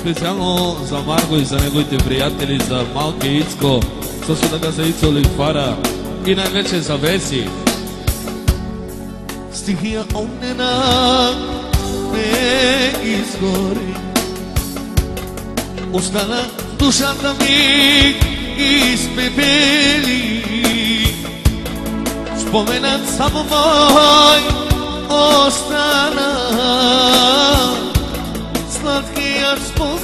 специално за Марго и за неговите приятели, за малки Ицко, също така за Ицо Литвара и най-вече за Веси. Стихия огнена ме изгори, остана душата ми изпепели. Споменът само мой остана, сладкият спомен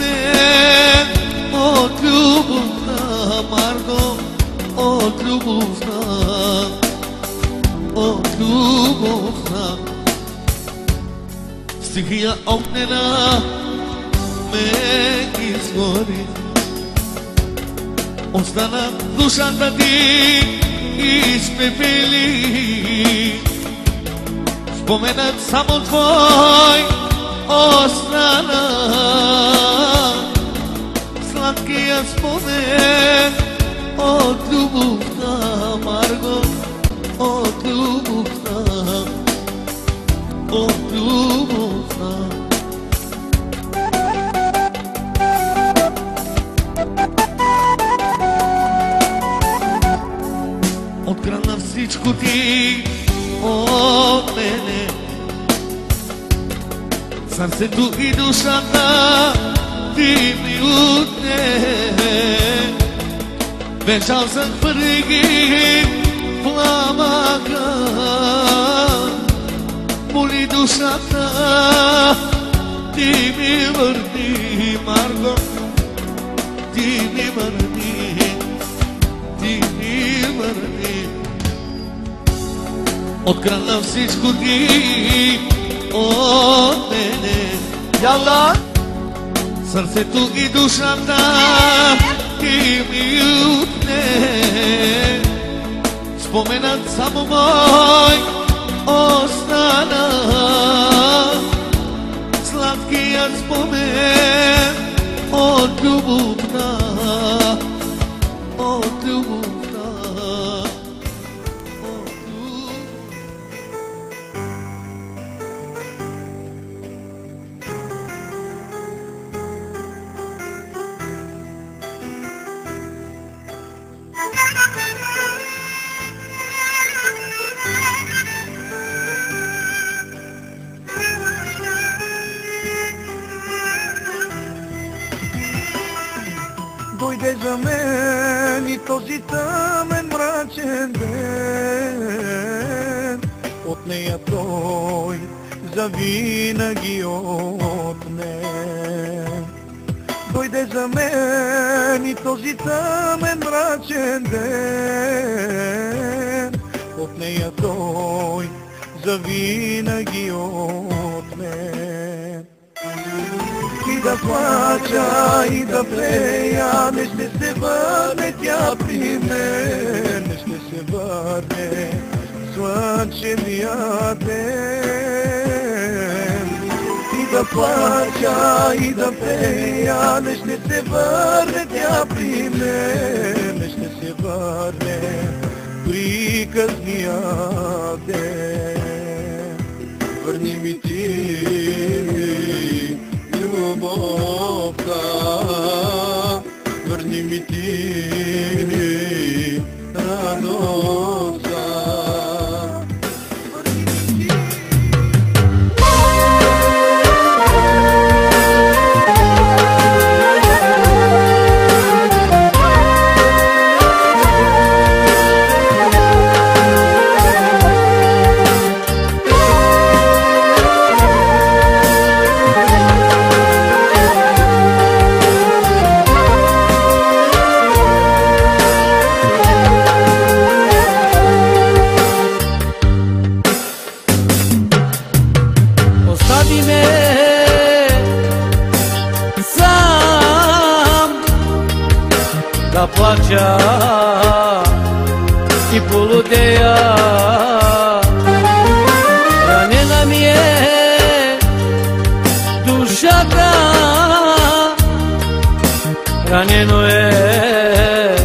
от любовта, Марго, от любовта, от любовта. Стихия огнена ме изгори, остана душата ти изпепели. Споменът само твой остана, сладкият спомен от любовта, Марго, от любовта, от любовта. Открадна всичко ти от мене, сърцето и душата ти ми отне. Бежал захвърли ги пламъка, моли душата ти ми върни, Марго, ти ми върни, ти ми върни. Открадна всичко ти от мене, яла, сърцето и душата ти ми отне. Споменът само мой остана, сладкият спомен от любовта, от любовта. Дойде за мен и този тъмен мрачен ден, от нея той завинаги отне. Дойде за мен и този тъмен мрачен ден, от нея той завинаги отне. И да плача, и да плея, не ще се върне тя при мен, не ще се върне слънчевия ден. И да плача, и да плея, не ще се върне тя при мен, не ще се върне приказния ден. Върни ми ти любовта, върни ми ти радостта. Да плача и полудея, ранена ми е душата, ранено е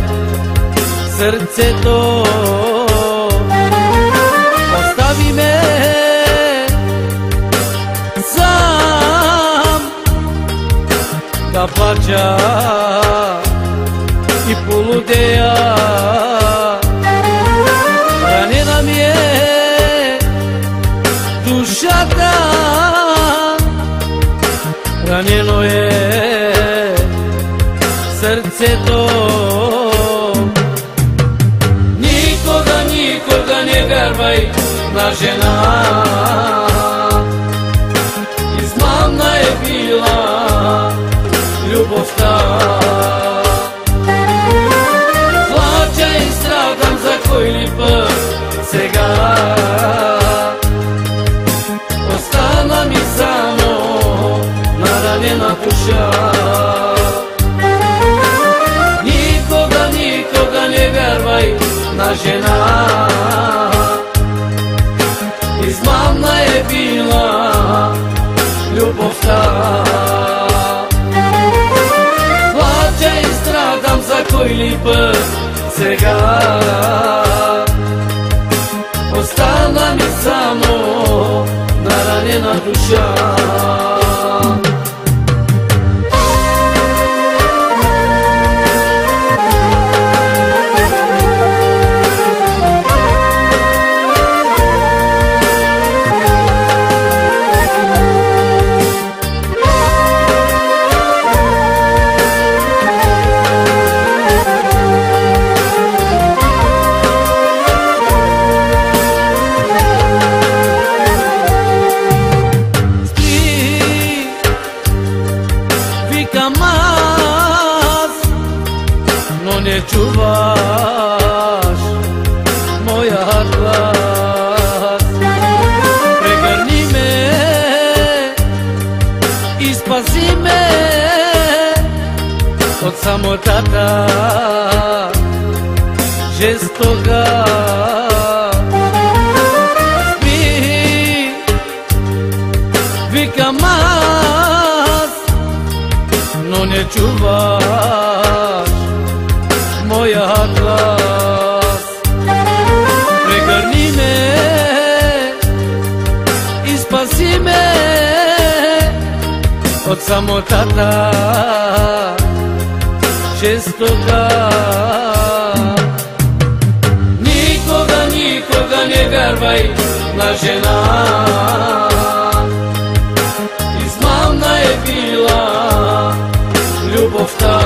сърцето. Остави ме сам da plaća i poludeja. Ranjena mi je dušata, ranjeno je srce to. Nikoga ne garbaj na žena, izmamna je bila ljubov ta. Plaća i stradam za koji li pът сега, остана ми само наранена душа. Никога не вярвай на жена, измамна е била любовта. Плача и страдам за кой ли път сега, остана ми само наранена душа. Но не чуваш моя глас. Прегърни ме и спаси ме от самотата жестока. Спи, викам аз, но не чуваш моя глас. Прегърни ме и спаси ме от самотата жестока. Никога не вярвай на жена, измамна е била любовта.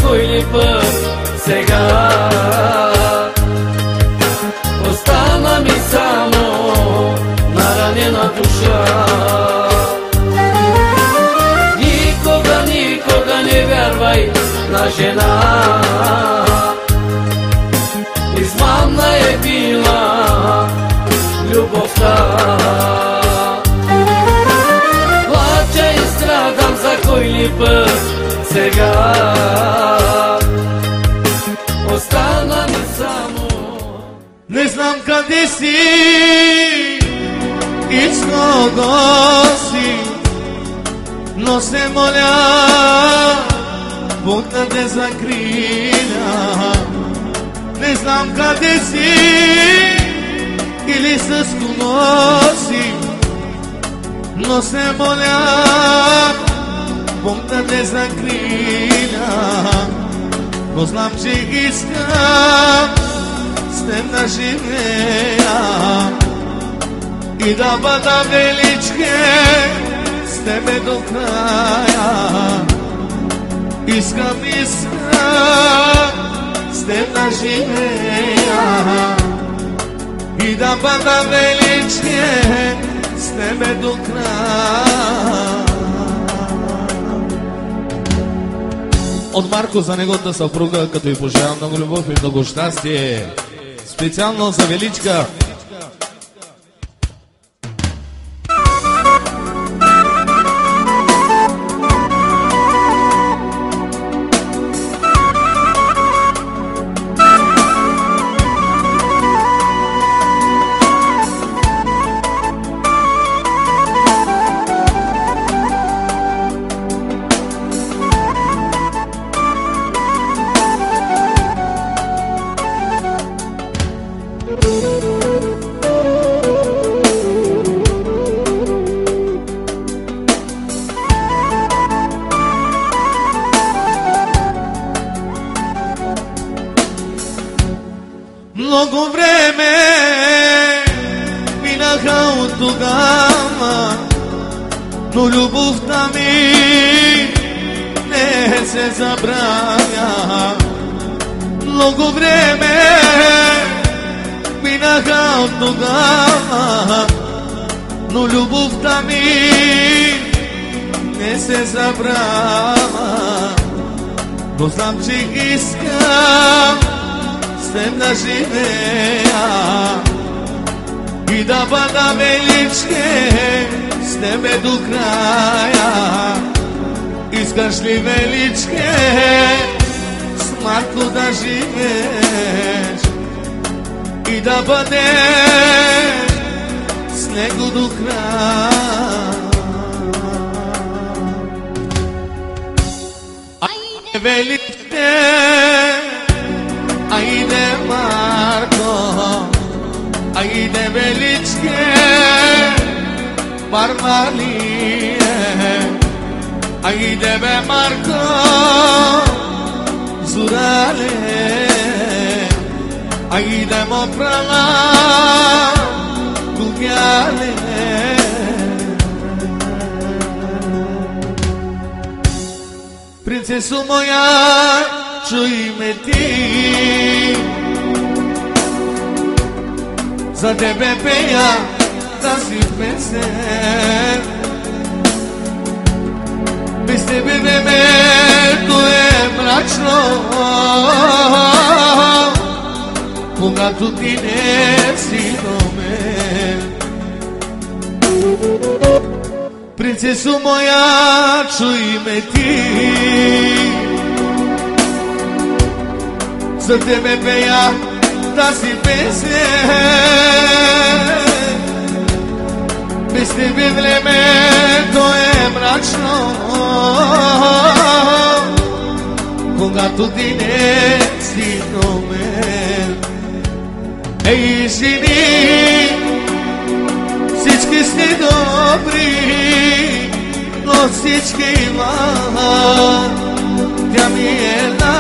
Кой ли път сега, остана ми само наранена душа. Никога не вярвай на жена, измамна е била любовта. Плача и страдам за кой ли път сега, остана ми само. Не знам къде си и с кого си, но се моля Бог да те закриля. Не знам къде си или с кого си, но се моля Бог да те закриля. Но знам, че искам с теб да живея и да бъда величке с тебе до края. Искам с теб да живея и да бъда величке с тебе до края. От Марко за неговата съпруга, като й пожелавам много любов и много щастие. Специално за Величка. но любовта ми не се забравя. Много време минаха от тогава, но любовта ми не се забравя. Но знам, че искам с теб да живея и да бъда величке с тебе до края. Искаш ли, величке, с Марко да живееш и да бъдеш с него до края? Айде, величке, айде, Марко, айде, величке, Бармалие. Айде, бе, Марко, Зурале, айде, мо права, Гугяле. Принцесо моя, чуй ме ти, за тебе пея тази песен. Без тебе времето е мрачно, когато ти не си до мен. Принцесо моя, чуй ме ти, за тебе пея тази песен. Без тебе времето е мрачно, когато ти не си до мен. Ей, жени, всички сте добри, но всички имат. Тя ми е една,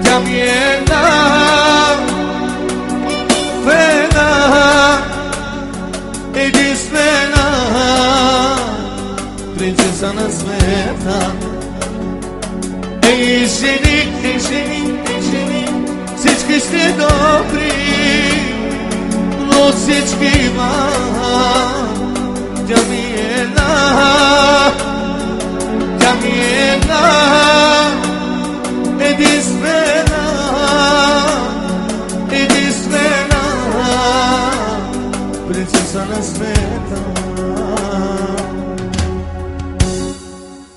тя ми е една, единствена принцеса на света. Ей, жени, ей, жени, ей, жени, всички сте добри, но всички имат. Тя ми е една, тя ми е една, единствена, единствена принцеса на света.